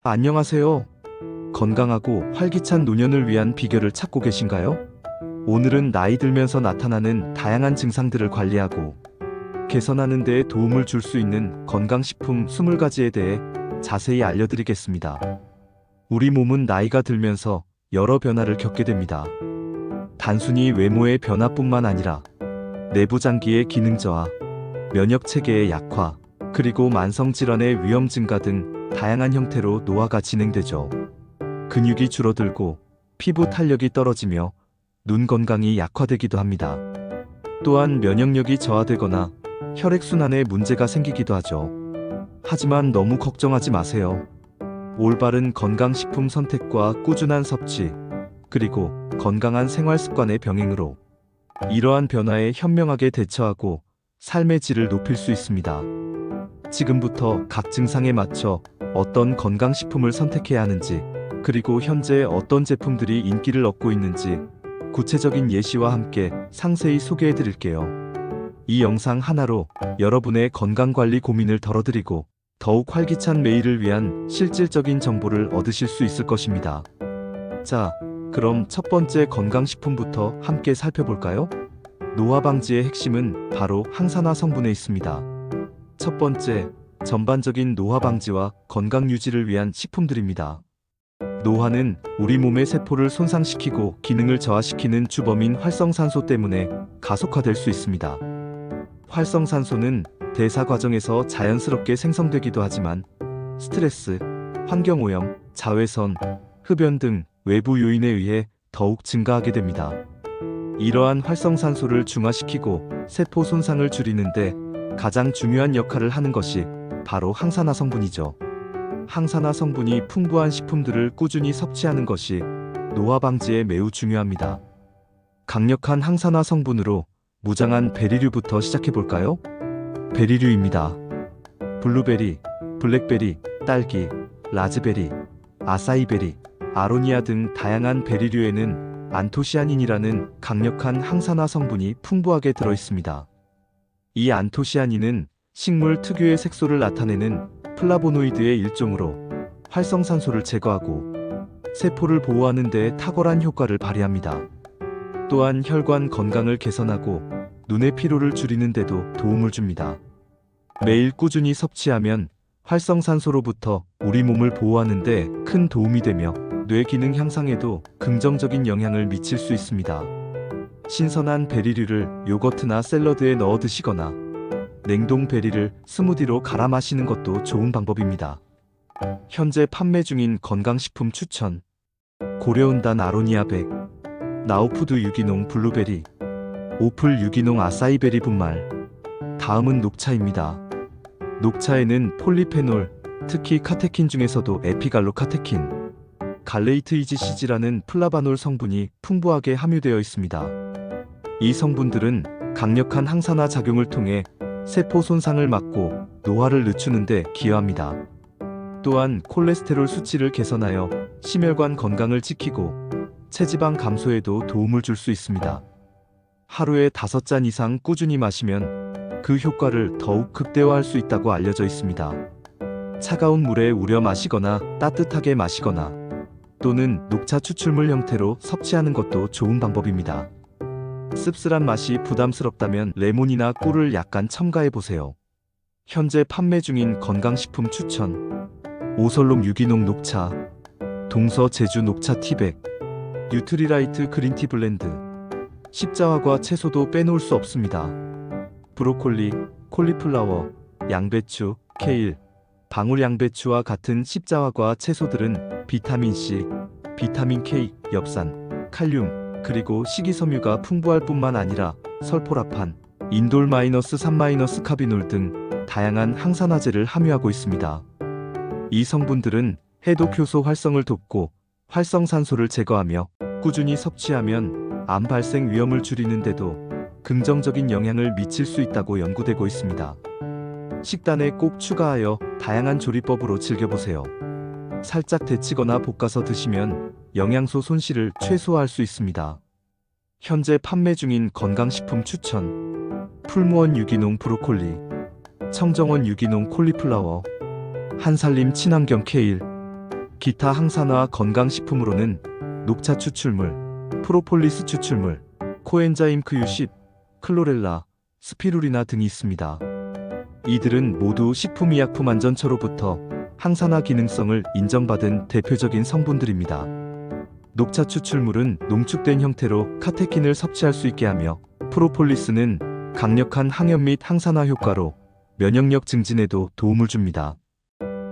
안녕하세요. 건강하고 활기찬 노년을 위한 비결을 찾고 계신가요? 오늘은 나이 들면서 나타나는 다양한 증상들을 관리하고 개선하는 데 도움을 줄 수 있는 건강식품 20가지에 대해 자세히 알려드리겠습니다. 우리 몸은 나이가 들면서 여러 변화를 겪게 됩니다. 단순히 외모의 변화뿐만 아니라 내부 장기의 기능 저하, 면역 체계의 약화, 그리고 만성 질환의 위험 증가 등 다양한 형태로 노화가 진행되죠. 근육이 줄어들고 피부 탄력이 떨어지며 눈 건강이 약화되기도 합니다. 또한 면역력이 저하되거나 혈액순환에 문제가 생기기도 하죠. 하지만 너무 걱정하지 마세요. 올바른 건강식품 선택과 꾸준한 섭취, 그리고 건강한 생활 습관의 병행으로 이러한 변화에 현명하게 대처하고 삶의 질을 높일 수 있습니다. 지금부터 각 증상에 맞춰 어떤 건강식품을 선택해야 하는지, 그리고 현재 어떤 제품들이 인기를 얻고 있는지 구체적인 예시와 함께 상세히 소개해 드릴게요. 이 영상 하나로 여러분의 건강관리 고민을 덜어드리고 더욱 활기찬 매일을 위한 실질적인 정보를 얻으실 수 있을 것입니다. 자, 그럼 첫 번째 건강식품부터 함께 살펴볼까요? 노화 방지의 핵심은 바로 항산화 성분에 있습니다. 첫 번째, 전반적인 노화 방지와 건강 유지를 위한 식품들입니다. 노화는 우리 몸의 세포를 손상시키고 기능을 저하시키는 주범인 활성산소 때문에 가속화될 수 있습니다. 활성산소는 대사 과정에서 자연스럽게 생성되기도 하지만 스트레스, 환경오염, 자외선, 흡연 등 외부 요인에 의해 더욱 증가하게 됩니다. 이러한 활성산소를 중화시키고 세포 손상을 줄이는데 가장 중요한 역할을 하는 것이 바로 항산화 성분이죠. 항산화 성분이 풍부한 식품들을 꾸준히 섭취하는 것이 노화 방지에 매우 중요합니다. 강력한 항산화 성분으로 무장한 베리류부터 시작해볼까요? 베리류입니다. 블루베리, 블랙베리, 딸기, 라즈베리, 아사이베리, 아로니아 등 다양한 베리류에는 안토시아닌이라는 강력한 항산화 성분이 풍부하게 들어있습니다. 이 안토시아닌은 식물 특유의 색소를 나타내는 플라보노이드의 일종으로 활성산소를 제거하고 세포를 보호하는 데 탁월한 효과를 발휘합니다. 또한 혈관 건강을 개선하고 눈의 피로를 줄이는 데도 도움을 줍니다. 매일 꾸준히 섭취하면 활성산소로부터 우리 몸을 보호하는 데 큰 도움이 되며 뇌 기능 향상에도 긍정적인 영향을 미칠 수 있습니다. 신선한 베리류를 요거트나 샐러드에 넣어 드시거나 냉동 베리를 스무디로 갈아 마시는 것도 좋은 방법입니다. 현재 판매 중인 건강식품 추천: 고려온단 아로니아 100, 나우푸드 유기농 블루베리, 오플 유기농 아사이베리 분말. 다음은 녹차입니다. 녹차에는 폴리페놀, 특히 카테킨 중에서도 에피갈로카테킨, 갈레이트이지시지라는 플라바놀 성분이 풍부하게 함유되어 있습니다. 이 성분들은 강력한 항산화 작용을 통해 세포 손상을 막고 노화를 늦추는 데 기여합니다. 또한 콜레스테롤 수치를 개선하여 심혈관 건강을 지키고 체지방 감소에도 도움을 줄 수 있습니다. 하루에 5잔 이상 꾸준히 마시면 그 효과를 더욱 극대화할 수 있다고 알려져 있습니다. 차가운 물에 우려 마시거나 따뜻하게 마시거나 또는 녹차 추출물 형태로 섭취하는 것도 좋은 방법입니다. 씁쓸한 맛이 부담스럽다면 레몬이나 꿀을 약간 첨가해보세요. 현재 판매 중인 건강식품 추천: 오설록 유기농 녹차, 동서 제주 녹차 티백, 뉴트리라이트 그린티 블렌드. 십자화과 채소도 빼놓을 수 없습니다. 브로콜리, 콜리플라워, 양배추, 케일, 방울양배추와 같은 십자화과 채소들은 비타민C, 비타민 K, 엽산, 칼륨, 그리고 식이섬유가 풍부할 뿐만 아니라 설포라판, 인돌-3-카비놀 등 다양한 항산화제를 함유하고 있습니다. 이 성분들은 해독 효소 활성을 돕고 활성산소를 제거하며 꾸준히 섭취하면 암 발생 위험을 줄이는 데도 긍정적인 영향을 미칠 수 있다고 연구되고 있습니다. 식단에 꼭 추가하여 다양한 조리법으로 즐겨보세요. 살짝 데치거나 볶아서 드시면 영양소 손실을 최소화할 수 있습니다. 현재 판매 중인 건강식품 추천: 풀무원 유기농 브로콜리, 청정원 유기농 콜리플라워, 한살림 친환경 케일, 기타 항산화 건강식품으로는 녹차 추출물, 프로폴리스 추출물, 코엔자임 Q10, 클로렐라, 스피루리나 등이 있습니다. 이들은 모두 식품의약품안전처로부터 항산화 기능성을 인정받은 대표적인 성분들입니다. 녹차 추출물은 농축된 형태로 카테킨을 섭취할 수 있게 하며, 프로폴리스는 강력한 항염 및 항산화 효과로 면역력 증진에도 도움을 줍니다.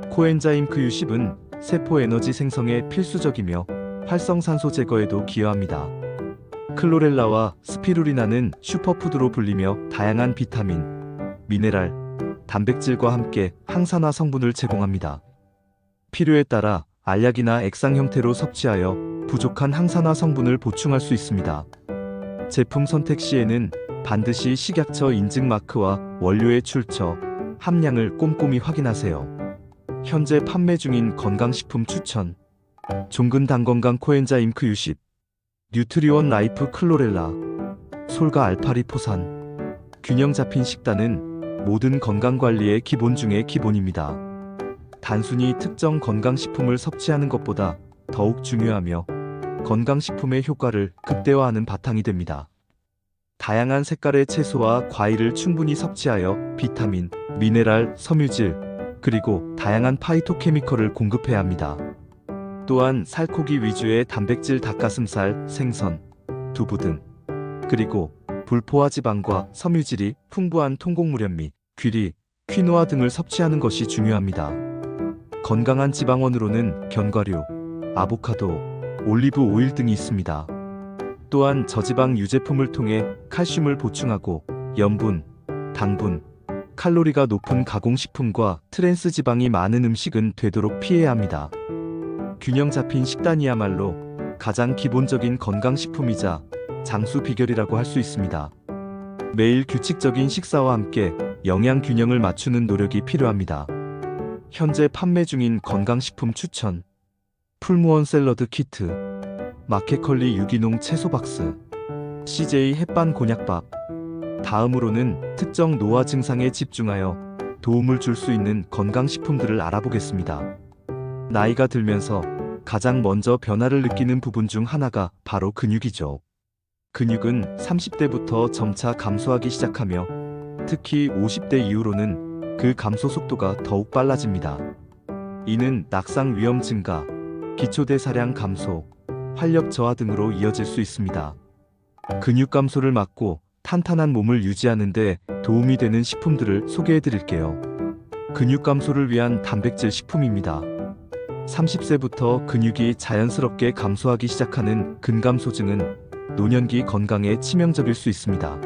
코엔자임 Q10은 세포 에너지 생성에 필수적이며 활성산소 제거에도 기여합니다. 클로렐라와 스피루리나는 슈퍼푸드로 불리며 다양한 비타민, 미네랄, 단백질과 함께 항산화 성분을 제공합니다. 필요에 따라 알약이나 액상 형태로 섭취하여 부족한 항산화 성분을 보충할 수 있습니다. 제품 선택 시에는 반드시 식약처 인증 마크와 원료의 출처, 함량을 꼼꼼히 확인하세요. 현재 판매 중인 건강식품 추천: 종근당 건강 코엔자임 Q10, 뉴트리원 라이프 클로렐라, 솔가 알파리포산. 균형 잡힌 식단은 모든 건강관리의 기본 중의 기본입니다. 단순히 특정 건강식품을 섭취하는 것보다 더욱 중요하며 건강식품의 효과를 극대화하는 바탕이 됩니다. 다양한 색깔의 채소와 과일을 충분히 섭취하여 비타민, 미네랄, 섬유질, 그리고 다양한 파이토케미컬을 공급해야 합니다. 또한 살코기 위주의 단백질 닭가슴살, 생선, 두부 등, 그리고 불포화 지방과 섬유질이 풍부한 통곡물염 및 귀리, 퀴노아 등을 섭취하는 것이 중요합니다. 건강한 지방원으로는 견과류, 아보카도, 올리브 오일 등이 있습니다. 또한 저지방 유제품을 통해 칼슘을 보충하고 염분, 당분, 칼로리가 높은 가공식품과 트랜스 지방이 많은 음식은 되도록 피해야 합니다. 균형 잡힌 식단이야말로 가장 기본적인 건강식품이자 장수 비결이라고 할 수 있습니다. 매일 규칙적인 식사와 함께 영양 균형을 맞추는 노력이 필요합니다. 현재 판매 중인 건강식품 추천: 풀무원 샐러드 키트, 마케컬리 유기농 채소 박스, CJ 햇반 곤약밥. 다음으로는 특정 노화 증상에 집중하여 도움을 줄 수 있는 건강식품들을 알아보겠습니다. 나이가 들면서 가장 먼저 변화를 느끼는 부분 중 하나가 바로 근육이죠. 근육은 30대부터 점차 감소하기 시작하며 특히 50대 이후로는 그 감소 속도가 더욱 빨라집니다. 이는 낙상 위험 증가, 기초대사량 감소, 활력 저하 등으로 이어질 수 있습니다. 근육 감소를 막고 탄탄한 몸을 유지하는 데 도움이 되는 식품들을 소개해 드릴게요. 근육 감소를 위한 단백질 식품입니다. 30세부터 근육이 자연스럽게 감소하기 시작하는 근감소증은 노년기 건강에 치명적일 수 있습니다.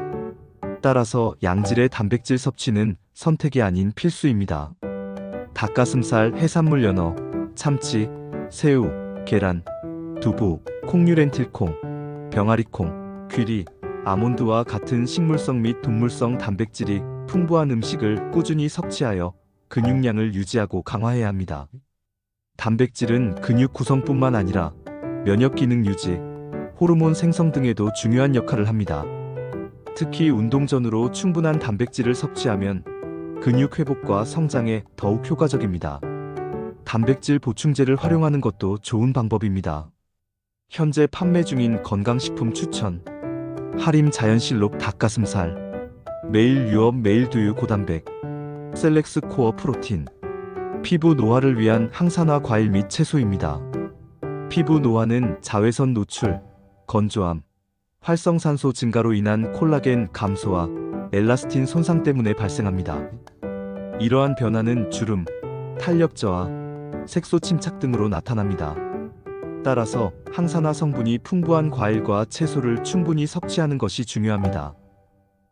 따라서 양질의 단백질 섭취는 선택이 아닌 필수입니다. 닭가슴살, 해산물 연어, 참치, 새우, 계란, 두부, 콩류 렌틸콩, 병아리콩, 귀리, 아몬드와 같은 식물성 및 동물성 단백질이 풍부한 음식을 꾸준히 섭취하여 근육량을 유지하고 강화해야 합니다. 단백질은 근육 구성뿐만 아니라 면역 기능 유지, 호르몬 생성 등에도 중요한 역할을 합니다. 특히 운동 전후로 충분한 단백질을 섭취하면 근육 회복과 성장에 더욱 효과적입니다. 단백질 보충제를 활용하는 것도 좋은 방법입니다. 현재 판매 중인 건강식품 추천: 하림 자연실록 닭가슴살, 매일 유업 매일 두유 고단백, 셀렉스 코어 프로틴. 피부 노화를 위한 항산화 과일 및 채소입니다. 피부 노화는 자외선 노출, 건조함, 활성산소 증가로 인한 콜라겐 감소와 엘라스틴 손상 때문에 발생합니다. 이러한 변화는 주름, 탄력 저하, 색소 침착 등으로 나타납니다. 따라서 항산화 성분이 풍부한 과일과 채소를 충분히 섭취하는 것이 중요합니다.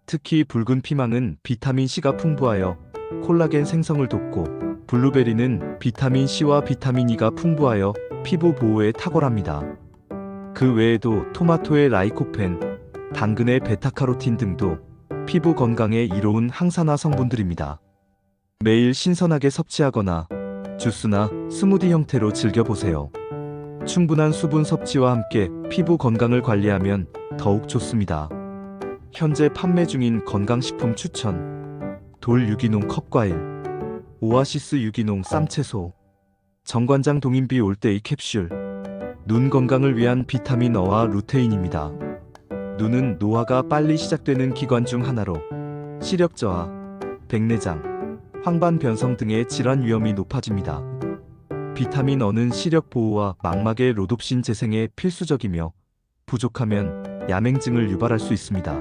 특히 붉은 피망은 비타민C가 풍부하여 콜라겐 생성을 돕고, 블루베리는 비타민C와 비타민E가 풍부하여 피부 보호에 탁월합니다. 그 외에도 토마토의 라이코펜, 당근의 베타카로틴 등도 피부 건강에 이로운 항산화 성분들입니다. 매일 신선하게 섭취하거나 주스나 스무디 형태로 즐겨보세요. 충분한 수분 섭취와 함께 피부 건강을 관리하면 더욱 좋습니다. 현재 판매 중인 건강식품 추천: 돌 유기농 컵과일, 오아시스 유기농 쌈채소, 정관장 동인비 올데이 캡슐. 눈 건강을 위한 비타민 어와 루테인입니다. 눈은 노화가 빨리 시작되는 기관 중 하나로 시력 저하, 백내장, 황반 변성 등의 질환 위험이 높아집니다. 비타민 어는 시력 보호와 망막의 로놉신 재생에 필수적이며 부족하면 야맹증을 유발할 수 있습니다.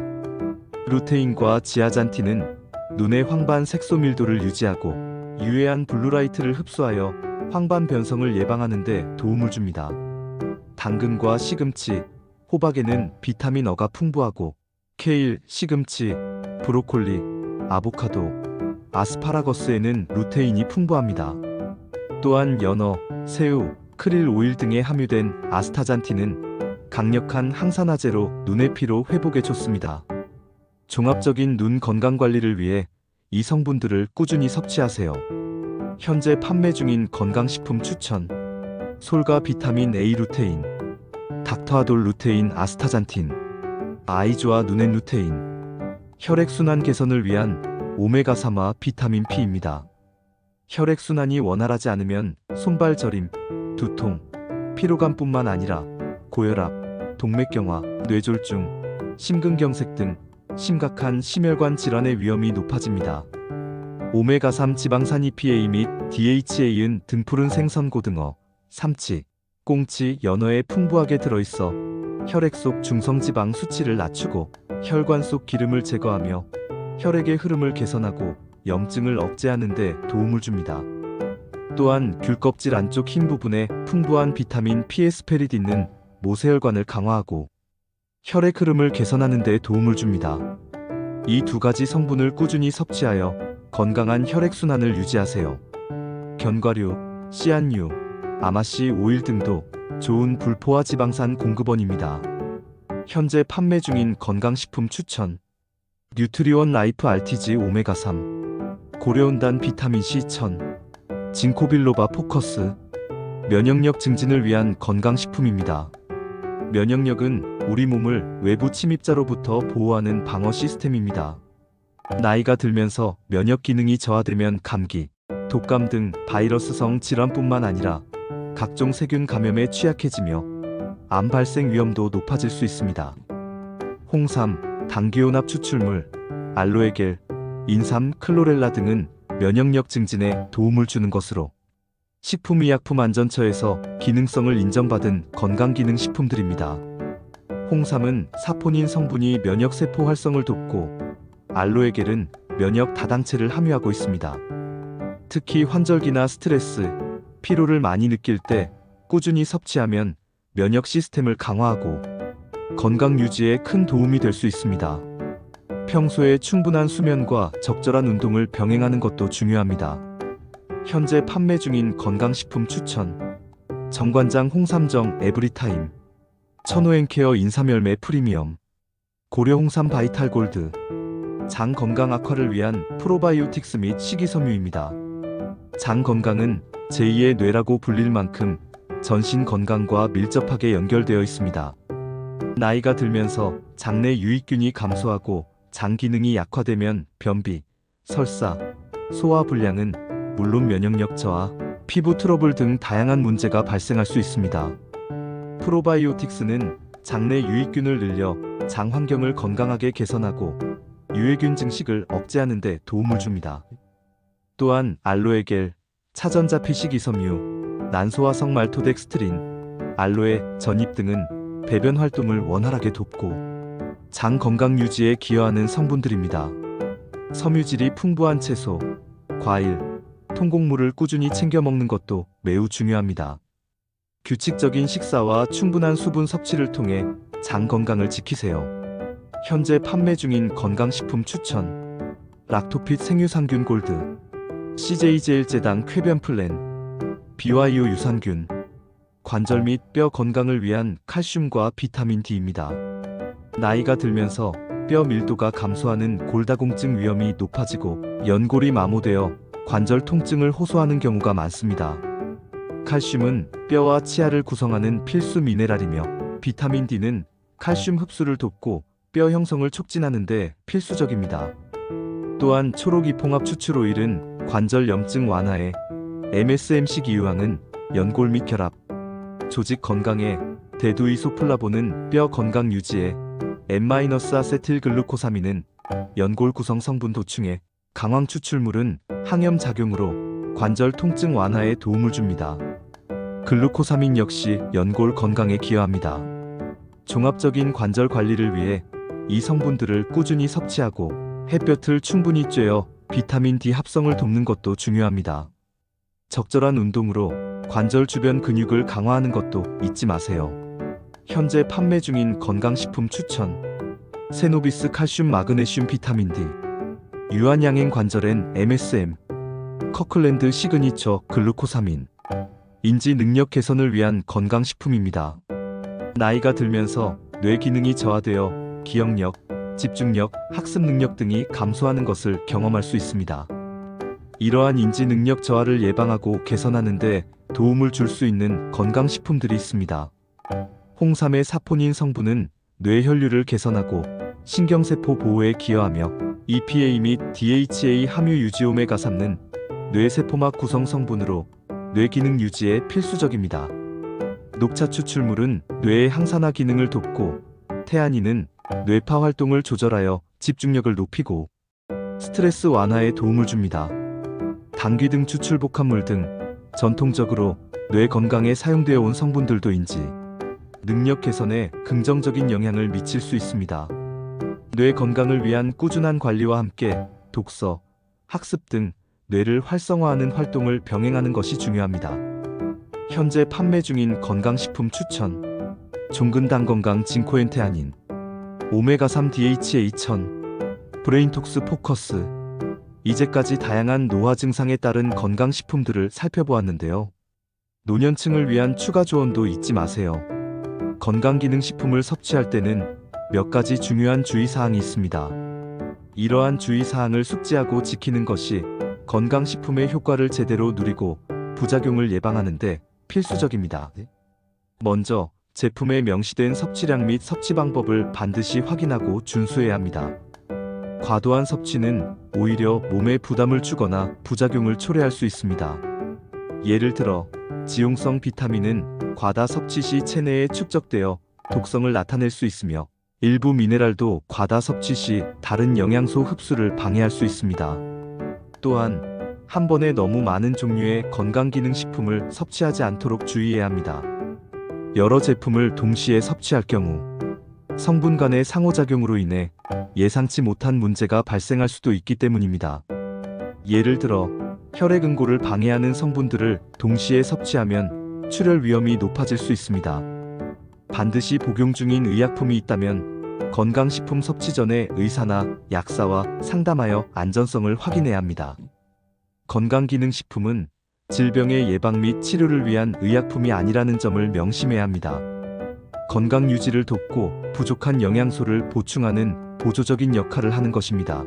루테인과 지아잔틴은 눈의 황반 색소 밀도를 유지하고 유해한 블루라이트를 흡수하여 황반 변성을 예방하는 데 도움을 줍니다. 당근과 시금치, 호박에는 비타민 어가 풍부하고 케일, 시금치, 브로콜리, 아보카도, 아스파라거스에는 루테인이 풍부합니다. 또한 연어, 새우, 크릴 오일 등에 함유된 아스타잔틴은 강력한 항산화제로 눈의 피로 회복에 좋습니다. 종합적인 눈 건강 관리를 위해 이 성분들을 꾸준히 섭취하세요. 현재 판매 중인 건강식품 추천: 솔가 비타민 A 루테인, 닥터아돌 루테인 아스타잔틴, 아이조아 눈엔 루테인. 혈액순환 개선을 위한 오메가3와 비타민 P입니다. 혈액순환이 원활하지 않으면 손발 저림, 두통, 피로감뿐만 아니라 고혈압, 동맥경화, 뇌졸중, 심근경색 등 심각한 심혈관 질환의 위험이 높아집니다. 오메가3 지방산 EPA 및 DHA은 등푸른 생선 고등어, 삼치, 꽁치, 연어에 풍부하게 들어있어 혈액 속 중성지방 수치를 낮추고 혈관 속 기름을 제거하며 혈액의 흐름을 개선하고 염증을 억제하는 데 도움을 줍니다. 또한 귤껍질 안쪽 흰 부분에 풍부한 비타민 피에스페리딘은 모세혈관을 강화하고 혈액 흐름을 개선하는 데 도움을 줍니다. 이 두 가지 성분을 꾸준히 섭취하여 건강한 혈액순환을 유지하세요. 견과류, 씨앗류, 아마씨 오일 등도 좋은 불포화 지방산 공급원입니다. 현재 판매 중인 건강식품 추천: 뉴트리원 라이프 RTG 오메가3, 고려온단 비타민C 1000, 징코빌로바 포커스. 면역력 증진을 위한 건강식품입니다. 면역력은 우리 몸을 외부 침입자로부터 보호하는 방어 시스템입니다. 나이가 들면서 면역 기능이 저하되면 감기, 독감 등 바이러스성 질환뿐만 아니라 각종 세균 감염에 취약해지며 암 발생 위험도 높아질 수 있습니다. 홍삼, 당귀혼합 추출물, 알로에겔, 인삼, 클로렐라 등은 면역력 증진에 도움을 주는 것으로 식품의약품안전처에서 기능성을 인정받은 건강기능식품들입니다. 홍삼은 사포닌 성분이 면역세포 활성을 돕고 알로에겔은 면역 다당체를 함유하고 있습니다. 특히 환절기나 스트레스, 피로를 많이 느낄 때 꾸준히 섭취하면 면역 시스템을 강화하고 건강 유지에 큰 도움이 될 수 있습니다. 평소에 충분한 수면과 적절한 운동을 병행하는 것도 중요합니다. 현재 판매 중인 건강식품 추천: 정관장 홍삼정 에브리타임, 천호행케어 인삼열매 프리미엄, 고려홍삼 바이탈 골드. 장 건강 악화를 위한 프로바이오틱스 및 식이섬유입니다. 장 건강은 제2의 뇌라고 불릴 만큼 전신 건강과 밀접하게 연결되어 있습니다. 나이가 들면서 장내 유익균이 감소하고 장 기능이 약화되면 변비, 설사, 소화 불량은 물론 면역력 저하, 피부 트러블 등 다양한 문제가 발생할 수 있습니다. 프로바이오틱스는 장내 유익균을 늘려 장 환경을 건강하게 개선하고 유해균 증식을 억제하는 데 도움을 줍니다. 또한 알로에겔, 차전자 피식이섬유, 난소화성 말토덱스트린, 알로에, 전잎 등은 배변 활동을 원활하게 돕고 장 건강 유지에 기여하는 성분들입니다. 섬유질이 풍부한 채소, 과일, 통곡물을 꾸준히 챙겨 먹는 것도 매우 중요합니다. 규칙적인 식사와 충분한 수분 섭취를 통해 장 건강을 지키세요. 현재 판매 중인 건강식품 추천: 락토핏 생유상균 골드, CJ제일제당 쾌변 플랜, BYO 유산균. 관절 및 뼈 건강을 위한 칼슘과 비타민 D입니다. 나이가 들면서 뼈 밀도가 감소하는 골다공증 위험이 높아지고 연골이 마모되어 관절 통증을 호소하는 경우가 많습니다. 칼슘은 뼈와 치아를 구성하는 필수 미네랄이며 비타민 D는 칼슘 흡수를 돕고 뼈 형성을 촉진하는 데 필수적입니다. 또한 초록이퐁합 추출 오일은 관절 염증 완화에, MSM 식이유황은 연골 및 결합, 조직 건강에, 대두이소플라본은 뼈 건강 유지에, N-아세틸글루코사민은 연골 구성 성분 도충에, 강황 추출물은 항염 작용으로 관절 통증 완화에 도움을 줍니다. 글루코사민 역시 연골 건강에 기여합니다. 종합적인 관절 관리를 위해 이 성분들을 꾸준히 섭취하고 햇볕을 충분히 쬐어 비타민 D 합성을 돕는 것도 중요합니다. 적절한 운동으로 관절 주변 근육을 강화하는 것도 잊지 마세요. 현재 판매 중인 건강식품 추천: 세노비스 칼슘 마그네슘 비타민 D, 유한양행 관절엔 MSM, 커클랜드 시그니처 글루코사민. 인지 능력 개선을 위한 건강식품입니다. 나이가 들면서 뇌 기능이 저하되어 기억력, 집중력, 학습 능력 등이 감소하는 것을 경험할 수 있습니다. 이러한 인지 능력 저하를 예방하고 개선하는 데 도움을 줄 수 있는 건강식품들이 있습니다. 홍삼의 사포닌 성분은 뇌 혈류를 개선하고 신경세포 보호에 기여하며 EPA 및 DHA 함유 유지 오메가3는 뇌세포막 구성 성분으로 뇌 기능 유지에 필수적입니다. 녹차 추출물은 뇌의 항산화 기능을 돕고 태아닌은 뇌파 활동을 조절하여 집중력을 높이고 스트레스 완화에 도움을 줍니다. 당귀 등 추출 복합물 등 전통적으로 뇌 건강에 사용되어 온 성분들도 인지 능력 개선에 긍정적인 영향을 미칠 수 있습니다. 뇌 건강을 위한 꾸준한 관리와 함께 독서, 학습 등 뇌를 활성화하는 활동을 병행하는 것이 중요합니다. 현재 판매 중인 건강식품 추천: 종근당 건강 징코엔테아닌, 오메가3 DHA 1000, 브레인톡스 포커스. 이제까지 다양한 노화 증상에 따른 건강식품들을 살펴보았는데요. 노년층을 위한 추가 조언도 잊지 마세요. 건강기능식품을 섭취할 때는 몇 가지 중요한 주의사항이 있습니다. 이러한 주의사항을 숙지하고 지키는 것이 건강식품의 효과를 제대로 누리고 부작용을 예방하는 데 필수적입니다. 먼저 제품에 명시된 섭취량 및 섭취 방법을 반드시 확인하고 준수해야 합니다. 과도한 섭취는 오히려 몸에 부담을 주거나 부작용을 초래할 수 있습니다. 예를 들어 지용성 비타민은 과다 섭취 시 체내에 축적되어 독성을 나타낼 수 있으며 일부 미네랄도 과다 섭취 시 다른 영양소 흡수를 방해할 수 있습니다. 또한 한 번에 너무 많은 종류의 건강기능식품을 섭취하지 않도록 주의해야 합니다. 여러 제품을 동시에 섭취할 경우 성분 간의 상호작용으로 인해 예상치 못한 문제가 발생할 수도 있기 때문입니다. 예를 들어 혈액응고를 방해하는 성분들을 동시에 섭취하면 출혈 위험이 높아질 수 있습니다. 반드시 복용 중인 의약품이 있다면 건강식품 섭취 전에 의사나 약사와 상담하여 안전성을 확인해야 합니다. 건강기능식품은 질병의 예방 및 치료를 위한 의약품이 아니라는 점을 명심해야 합니다. 건강 유지를 돕고 부족한 영양소를 보충하는 보조적인 역할을 하는 것입니다.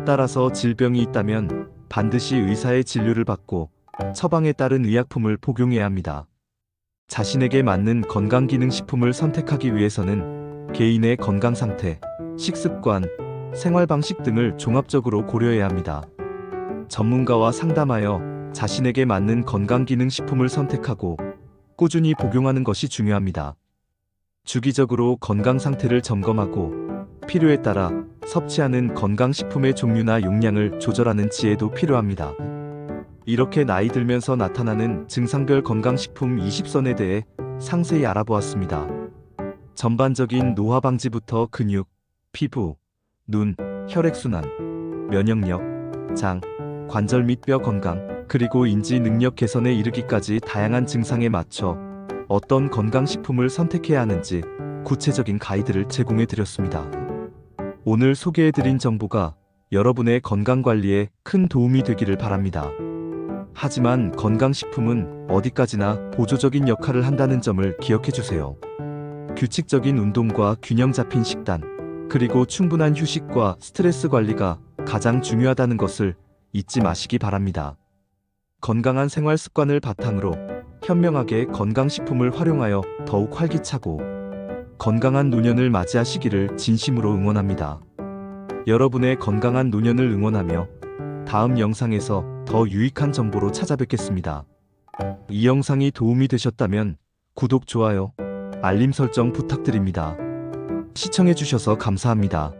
따라서 질병이 있다면 반드시 의사의 진료를 받고 처방에 따른 의약품을 복용해야 합니다. 자신에게 맞는 건강기능식품을 선택하기 위해서는 개인의 건강 상태, 식습관, 생활 방식 등을 종합적으로 고려해야 합니다. 전문가와 상담하여 자신에게 맞는 건강기능식품을 선택하고 꾸준히 복용하는 것이 중요합니다. 주기적으로 건강 상태를 점검하고 필요에 따라 섭취하는 건강식품의 종류나 용량을 조절하는 지혜도 필요합니다. 이렇게 나이 들면서 나타나는 증상별 건강식품 20선에 대해 상세히 알아보았습니다. 전반적인 노화 방지부터 근육, 피부, 눈, 혈액순환, 면역력, 장, 관절 및 뼈 건강, 그리고 인지 능력 개선에 이르기까지 다양한 증상에 맞춰 어떤 건강식품을 선택해야 하는지 구체적인 가이드를 제공해 드렸습니다. 오늘 소개해 드린 정보가 여러분의 건강관리에 큰 도움이 되기를 바랍니다. 하지만 건강식품은 어디까지나 보조적인 역할을 한다는 점을 기억해 주세요. 규칙적인 운동과 균형 잡힌 식단, 그리고 충분한 휴식과 스트레스 관리가 가장 중요하다는 것을 잊지 마시기 바랍니다. 건강한 생활 습관을 바탕으로 현명하게 건강식품을 활용하여 더욱 활기차고 건강한 노년을 맞이하시기를 진심으로 응원합니다. 여러분의 건강한 노년을 응원하며 다음 영상에서 더 유익한 정보로 찾아뵙겠습니다. 이 영상이 도움이 되셨다면 구독, 좋아요, 알림 설정 부탁드립니다. 시청해주셔서 감사합니다.